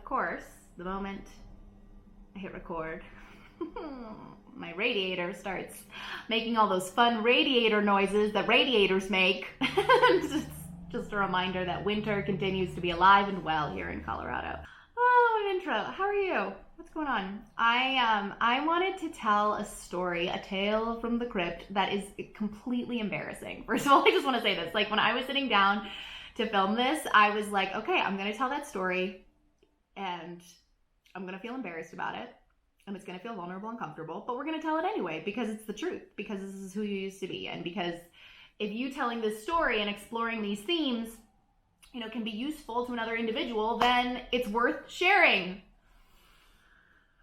course, the moment I hit record, my radiator starts making all those fun radiator noises that radiators make. Just a reminder that winter continues to be alive and well here in Colorado. Oh, an intro. How are you? What's going on? I wanted to tell a story, a tale from the crypt that is completely embarrassing. First of all, I just want to say this. Like, when I was sitting down to film this, I was like, okay, I'm going to tell that story and I'm going to feel embarrassed about it. And it's going to feel vulnerable and uncomfortable, but we're going to tell it anyway because it's the truth, because this is who you used to be. And because if you telling this story and exploring these themes, you know, can be useful to another individual, then it's worth sharing.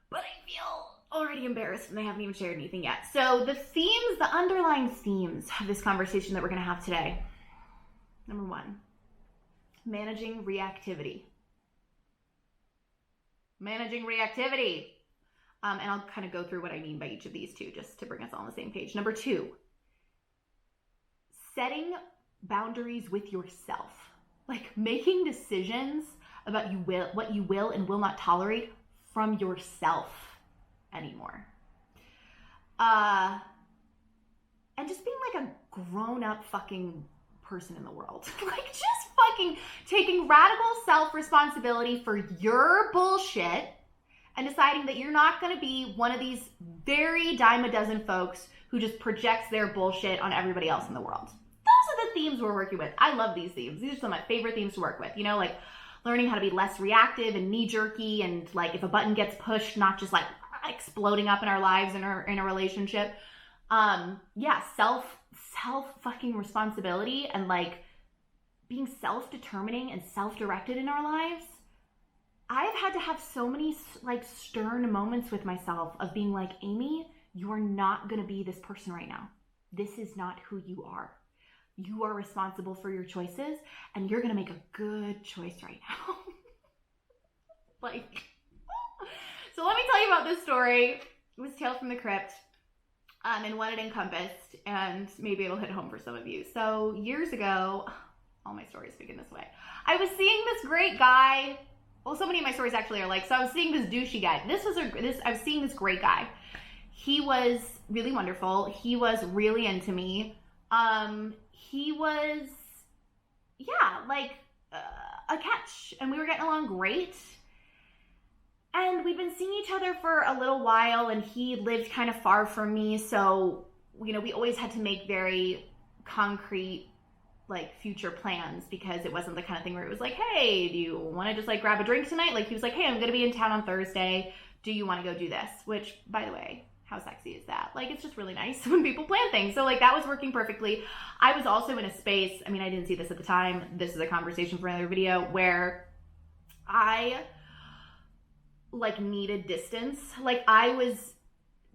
But I feel already embarrassed and I haven't even shared anything yet. So the themes, the underlying themes of this conversation that we're going to have today. Number one, managing reactivity. Managing reactivity. And I'll kind of go through what I mean by each of these two just to bring us all on the same page. Number two, setting boundaries with yourself. Like making decisions about what you will and will not tolerate from yourself anymore. And just being like a grown-up fucking person in the world. Like just fucking taking radical self-responsibility for your bullshit and deciding that you're not going to be one of these very dime a dozen folks who just projects their bullshit on everybody else in the world. Those are the themes we're working with. I love these themes. These are some of my favorite themes to work with. You know, like learning how to be less reactive and knee-jerky, and like if a button gets pushed, not just like exploding up in our lives in a relationship. Self fucking responsibility and like being self-determining and self-directed in our lives. I've had to have so many like stern moments with myself of being like, Amy, you are not going to be this person right now. This is not who you are. You are responsible for your choices and you're going to make a good choice right now. Like, so let me tell you about this story. It was Tale from the Crypt, and what it encompassed, and maybe it'll hit home for some of you. So years ago, all my stories begin this way. I was seeing this great guy. Well, so many of my stories actually are like, so I was seeing this douchey guy. I was seeing this great guy. He was really wonderful. He was really into me. He was, like a catch, and we were getting along great. And we'd been seeing each other for a little while, and he lived kind of far from me. So, you know, we always had to make very concrete like future plans, because it wasn't the kind of thing where it was like, hey, do you want to just like grab a drink tonight? Like he was like, hey, I'm going to be in town on Thursday. Do you want to go do this? Which, by the way, how sexy is that? Like, it's just really nice when people plan things. So like that was working perfectly. I was also in a space, I mean, I didn't see this at the time. This is a conversation for another video, where I like needed distance. Like I was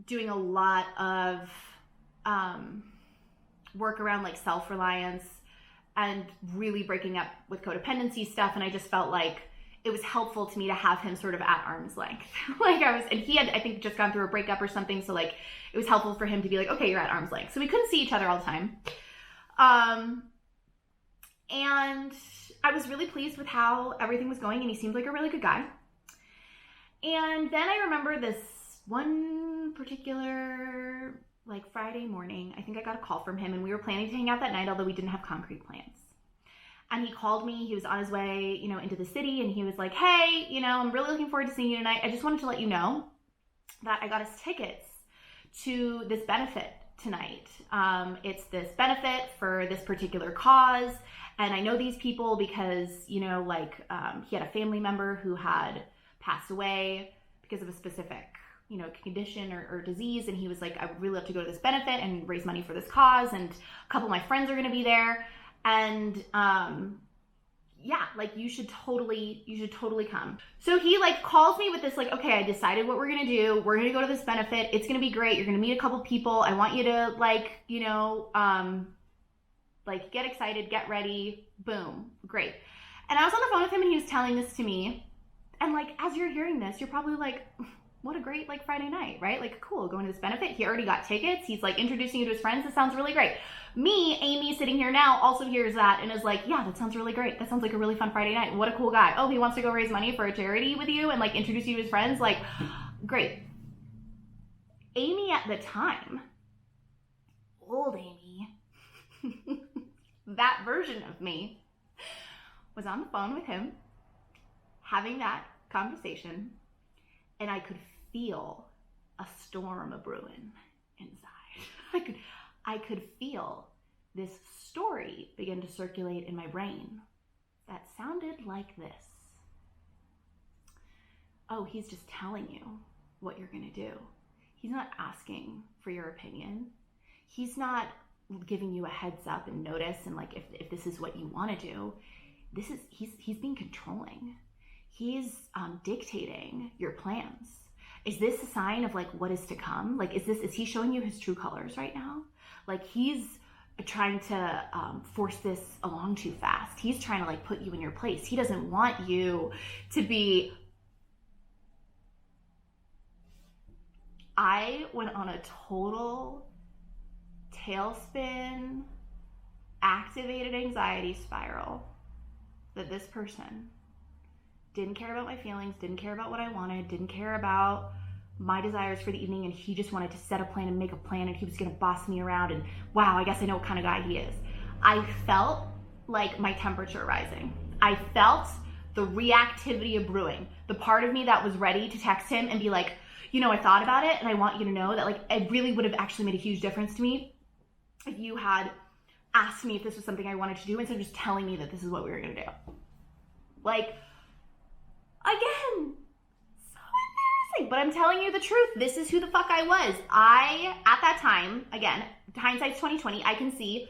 doing a lot of work around like self-reliance and really breaking up with codependency stuff. And I just felt like it was helpful to me to have him sort of at arm's length. And he had, I think, just gone through a breakup or something. So like, it was helpful for him to be like, okay, you're at arm's length. So we couldn't see each other all the time. And I was really pleased with how everything was going, and he seemed like a really good guy. And then I remember this one particular like Friday morning, I think I got a call from him, and we were planning to hang out that night, although we didn't have concrete plans. And he called me, he was on his way, you know, into the city, and he was like, hey, you know, I'm really looking forward to seeing you tonight. I just wanted to let you know that I got us tickets to this benefit tonight. It's this benefit for this particular cause. And I know these people because, you know, like he had a family member who had passed away because of a specific, you know, condition or disease. And he was like, I would really love to go to this benefit and raise money for this cause. And a couple of my friends are going to be there. And, like you should totally come. So he like calls me with this, like, okay, I decided what we're going to do. We're going to go to this benefit. It's going to be great. You're going to meet a couple people. I want you to like, you know, like get excited, get ready. Boom. Great. And I was on the phone with him, and he was telling this to me. And like, as you're hearing this, you're probably like, what a great like Friday night, right? Like, cool, going to this benefit. He already got tickets. He's like introducing you to his friends. This sounds really great. Me, Amy, sitting here now also hears that and is like, yeah, that sounds really great. That sounds like a really fun Friday night. What a cool guy. Oh, he wants to go raise money for a charity with you and like introduce you to his friends. Like, great. Amy at the time, old Amy, that version of me, was on the phone with him, having that conversation, and I could feel a storm a-brewing inside. I could feel this story begin to circulate in my brain that sounded like this. Oh, he's just telling you what you're gonna do. He's not asking for your opinion. He's not giving you a heads up and notice and like if this is what you want to do. He's being controlling. He's dictating your plans. Is this a sign of like what is to come? Like is he showing you his true colors right now? Like he's trying to force this along too fast. He's trying to like put you in your place. He doesn't want you to be. I went on a total tailspin, activated anxiety spiral that this person didn't care about my feelings, didn't care about what I wanted, didn't care about my desires for the evening, and he just wanted to set a plan and make a plan, and he was gonna boss me around, and wow, I guess I know what kind of guy he is. I felt like my temperature rising. I felt the reactivity of brewing. The part of me that was ready to text him and be like, you know, I thought about it, and I want you to know that like it really would have actually made a huge difference to me if you had asked me if this was something I wanted to do instead of just telling me that this is what we were gonna do. Like, again, so embarrassing, but I'm telling you the truth. This is who the fuck I was. At that time, again, hindsight's 2020, I can see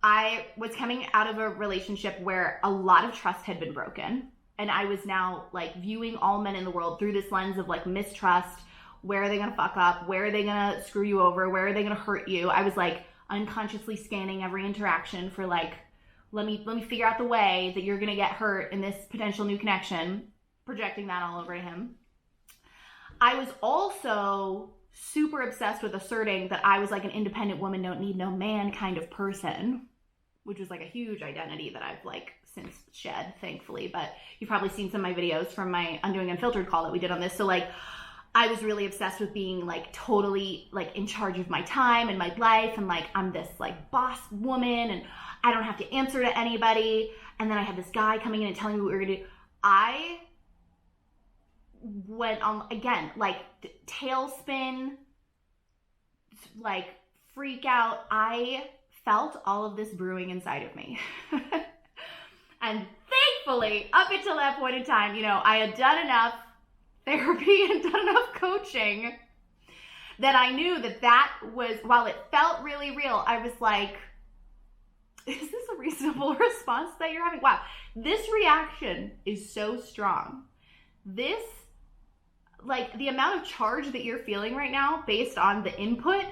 I was coming out of a relationship where a lot of trust had been broken. And I was now like viewing all men in the world through this lens of like mistrust. Where are they gonna fuck up? Where are they gonna screw you over? Where are they gonna hurt you? I was like unconsciously scanning every interaction for like, let me figure out the way that you're gonna get hurt in this potential new connection, projecting that all over him. I was also super obsessed with asserting that I was like an independent woman, don't need no man kind of person, which was like a huge identity that I've like since shed, thankfully. But you've probably seen some of my videos from my Undoing Unfiltered call that we did on this. So like, I was really obsessed with being like totally like in charge of my time and my life. And like, I'm this like boss woman and I don't have to answer to anybody. And then I had this guy coming in and telling me what we were gonna do. I went on, again, like tailspin, like freak out. I felt all of this brewing inside of me. And thankfully, up until that point in time, you know, I had done enough therapy and done enough coaching that I knew that was, while it felt really real, I was like, is this a reasonable response that you're having? Wow, this reaction is so strong. This, like, the amount of charge that you're feeling right now based on the input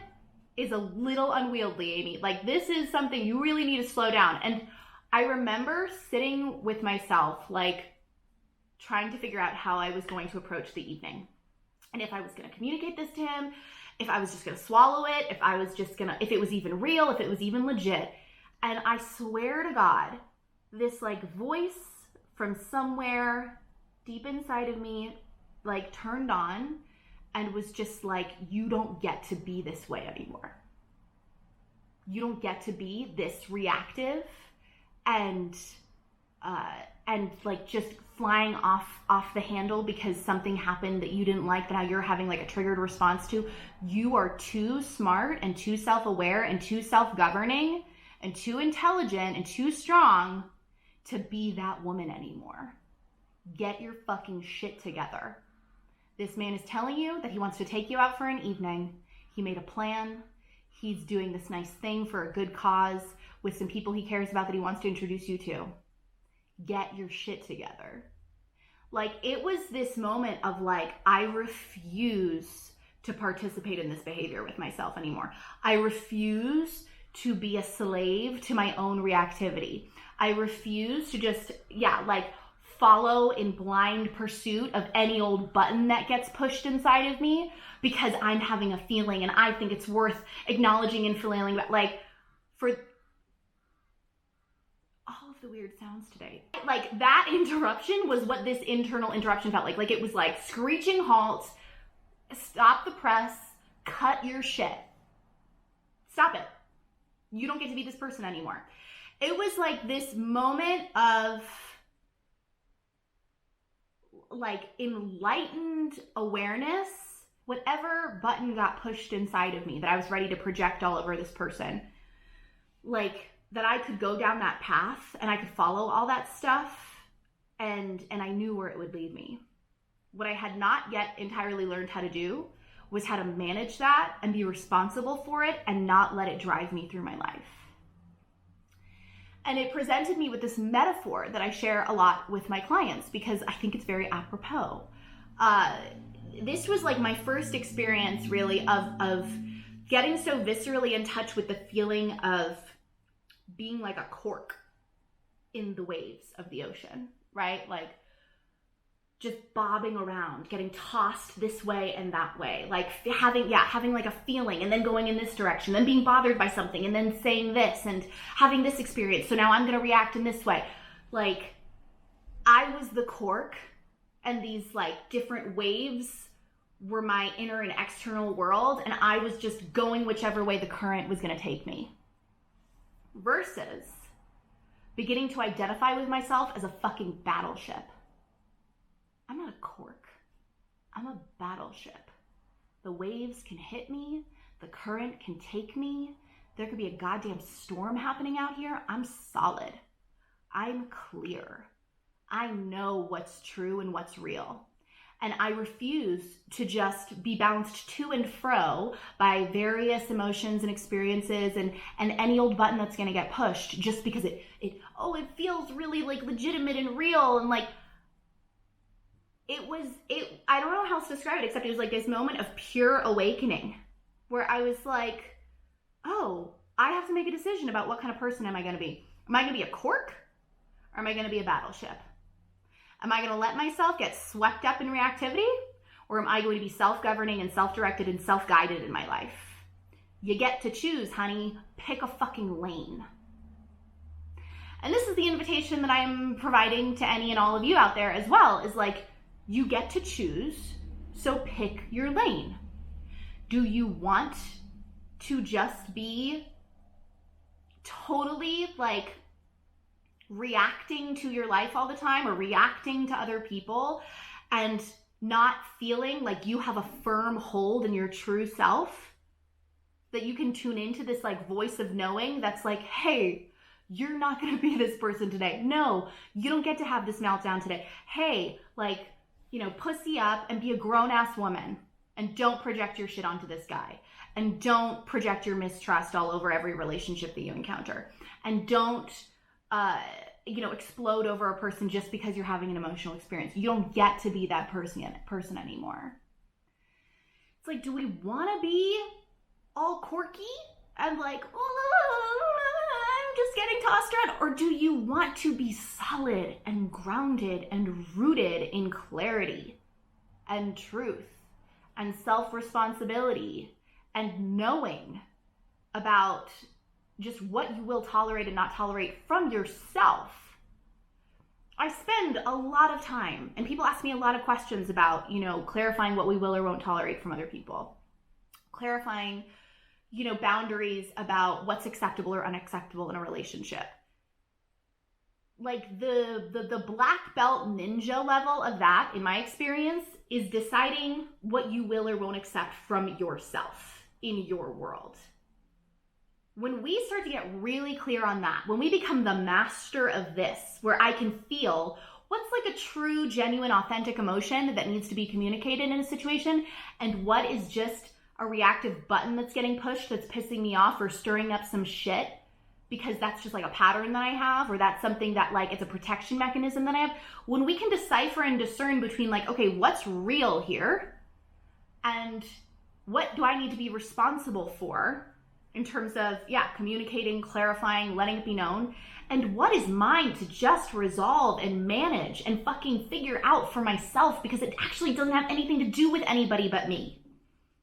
is a little unwieldy, Amy. Like, this is something you really need to slow down. And I remember sitting with myself, like, trying to figure out how I was going to approach the evening. And if I was going to communicate this to him, if I was just going to swallow it, if it was even real, if it was even legit. And I swear to God, this like voice from somewhere deep inside of me, like turned on and was just like, you don't get to be this way anymore. You don't get to be this reactive and like just flying off the handle because something happened that you didn't like, that now you're having like a triggered response to. You are too smart and too self-aware and too self-governing and too intelligent and too strong to be that woman anymore. Get your fucking shit together. This man is telling you that he wants to take you out for an evening. He made a plan. He's doing this nice thing for a good cause with some people he cares about that he wants to introduce you to. Get your shit together. Like, it was this moment of like, I refuse to participate in this behavior with myself anymore. I refuse to be a slave to my own reactivity. I refuse to just, like follow in blind pursuit of any old button that gets pushed inside of me because I'm having a feeling and I think it's worth acknowledging and feeling. Like, for all of the weird sounds today, like that interruption was what this internal interruption felt like. Like, it was like screeching halt, stop the press, cut your shit, stop it. You don't get to be this person anymore. It was like this moment of like enlightened awareness. Whatever button got pushed inside of me that I was ready to project all over this person, like that I could go down that path and I could follow all that stuff, and I knew where it would lead me. What I had not yet entirely learned how to do was how to manage that and be responsible for it and not let it drive me through my life. And it presented me with this metaphor that I share a lot with my clients because I think it's very apropos. This was like my first experience really of getting so viscerally in touch with the feeling of being like a cork in the waves of the ocean, right? Like just bobbing around, getting tossed this way and that way, like having like a feeling and then going in this direction, then being bothered by something and then saying this and having this experience. So now I'm going to react in this way. Like I was the cork and these like different waves were my inner and external world, and I was just going whichever way the current was going to take me. Versus beginning to identify with myself as a fucking battleship. I'm not a cork. I'm a battleship. The waves can hit me. The current can take me. There could be a goddamn storm happening out here. I'm solid. I'm clear. I know what's true and what's real. And I refuse to just be bounced to and fro by various emotions and experiences and any old button that's going to get pushed just because it feels really like legitimate and real. And like, I don't know how else to describe it, except it was like this moment of pure awakening where I was like, oh, I have to make a decision about what kind of person am I going to be. Am I going to be a cork or am I going to be a battleship? Am I going to let myself get swept up in reactivity, or am I going to be self-governing and self-directed and self-guided in my life? You get to choose, honey. Pick a fucking lane. And this is the invitation that I'm providing to any and all of you out there as well, is like, you get to choose, so pick your lane. Do you want to just be totally like reacting to your life all the time or reacting to other people and not feeling like you have a firm hold in your true self, that you can tune into this like voice of knowing that's like, hey, you're not going to be this person today. No, you don't get to have this meltdown today. Hey, like, you know, pussy up and be a grown-ass woman and don't project your shit onto this guy, and don't project your mistrust all over every relationship that you encounter, and don't explode over a person just because you're having an emotional experience. You don't get to be that person anymore. It's like, do we want to be all quirky and like, I'm just getting tossed around? Or do you want to be solid and grounded and rooted in clarity and truth and self-responsibility and knowing about just what you will tolerate and not tolerate from yourself? I spend a lot of time, and people ask me a lot of questions about, clarifying what we will or won't tolerate from other people, clarifying, boundaries about what's acceptable or unacceptable in a relationship. Like the black belt ninja level of that, in my experience, is deciding what you will or won't accept from yourself in your world. When we start to get really clear on that, when we become the master of this, where I can feel what's like a true, genuine, authentic emotion that needs to be communicated in a situation, and what is just a reactive button that's getting pushed that's pissing me off or stirring up some shit because that's just like a pattern that I have, or that's something that like it's a protection mechanism that I have. When we can decipher and discern between like, okay, what's real here and what do I need to be responsible for, in terms of, communicating, clarifying, letting it be known, and what is mine to just resolve and manage and fucking figure out for myself, because it actually doesn't have anything to do with anybody but me.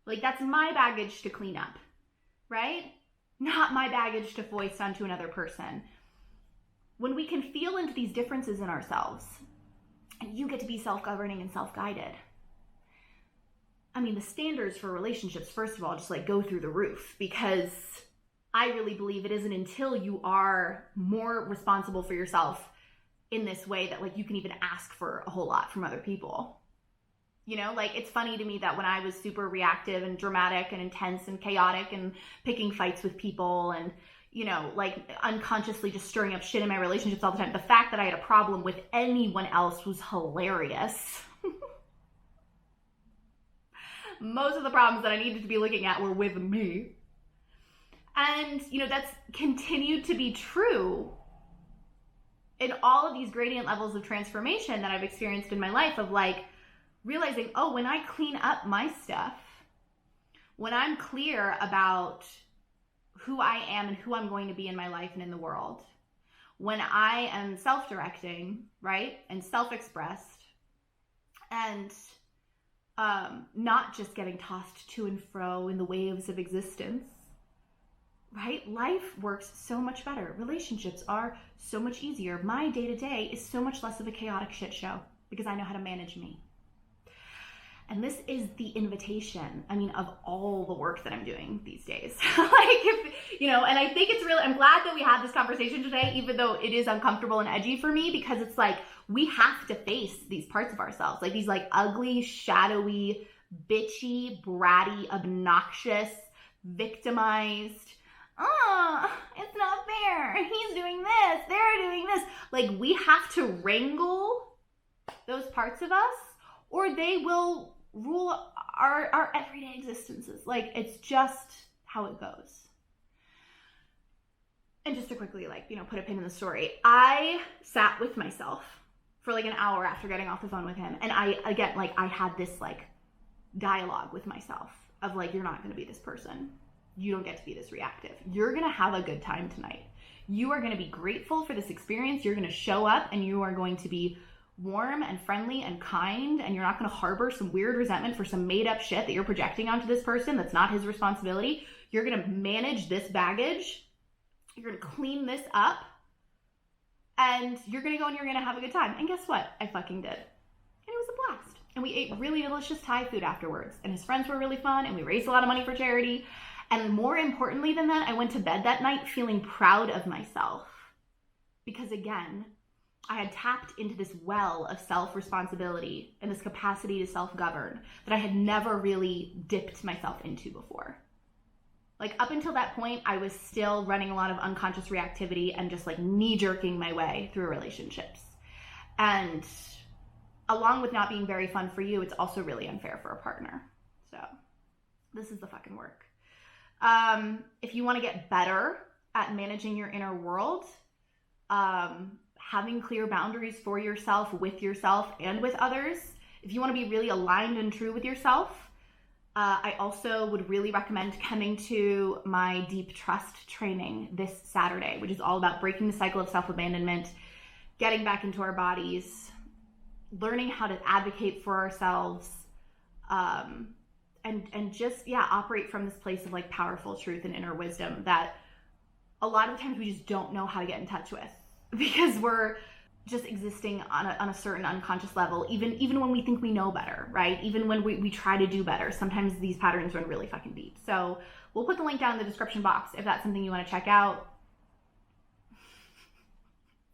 Like, that's my baggage to clean up, right? Not my baggage to foist onto another person. When we can feel into these differences in ourselves, and you get to be self-governing and self-guided, I mean, the standards for relationships, first of all, just like go through the roof, because I really believe it isn't until you are more responsible for yourself in this way that like you can even ask for a whole lot from other people. You know, like, it's funny to me that when I was super reactive and dramatic and intense and chaotic and picking fights with people and, you know, like unconsciously just stirring up shit in my relationships all the time, the fact that I had a problem with anyone else was hilarious. Most of the problems that I needed to be looking at were with me. And, you know, that's continued to be true in all of these gradient levels of transformation that I've experienced in my life, of like realizing, oh, when I clean up my stuff, when I'm clear about who I am and who I'm going to be in my life and in the world, when I am self-directing, right, and self-expressed, and not just getting tossed to and fro in the waves of existence, right? Life works so much better. Relationships are so much easier. My day-to-day is so much less of a chaotic shit show because I know how to manage me. And this is the invitation, I mean, of all the work that I'm doing these days. You know, and I think it's really, I'm glad that we had this conversation today, even though it is uncomfortable and edgy for me, because it's like, we have to face these parts of ourselves, like these like ugly, shadowy, bitchy, bratty, obnoxious, victimized, oh, it's not fair, he's doing this, they're doing this. Like, we have to wrangle those parts of us, or they will rule our everyday existences. Like, it's just how it goes. And just to quickly, like, you know, put a pin in the story, I sat with myself for like an hour after getting off the phone with him. And I had this like dialogue with myself of like, you're not going to be this person. You don't get to be this reactive. You're going to have a good time tonight. You are going to be grateful for this experience. You're going to show up and you are going to be warm and friendly and kind, and you're not going to harbor some weird resentment for some made up shit that you're projecting onto this person that's not his responsibility. You're going to manage this baggage. You're going to clean this up, and you're going to go and you're going to have a good time. And guess what? I fucking did. And it was a blast. And we ate really delicious Thai food afterwards, and his friends were really fun, and we raised a lot of money for charity. And more importantly than that, I went to bed that night feeling proud of myself, because again, I had tapped into this well of self-responsibility and this capacity to self-govern that I had never really dipped myself into before. Like, up until that point, I was still running a lot of unconscious reactivity and just like knee-jerking my way through relationships. And along with not being very fun for you, it's also really unfair for a partner. So this is the fucking work. If you want to get better at managing your inner world, having clear boundaries for yourself, with yourself, and with others. If you want to be really aligned and true with yourself, I also would really recommend coming to my Deep Trust training this Saturday, which is all about breaking the cycle of self-abandonment, getting back into our bodies, learning how to advocate for ourselves, and just, operate from this place of like powerful truth and inner wisdom that a lot of times we just don't know how to get in touch with, because we're just existing on a certain unconscious level, even when we think we know better, right? Even when we try to do better, sometimes these patterns run really fucking deep. So we'll put the link down in the description box if that's something you want to check out.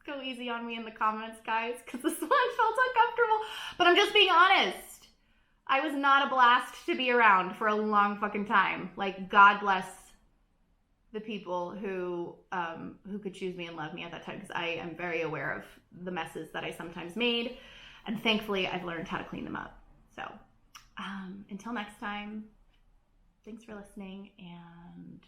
Go easy on me in the comments, guys, because this one felt uncomfortable. But I'm just being honest. I was not a blast to be around for a long fucking time. Like, God bless the people who could choose me and love me at that time, because I am very aware of the messes that I sometimes made, and thankfully I've learned how to clean them up. So until next time, thanks for listening, and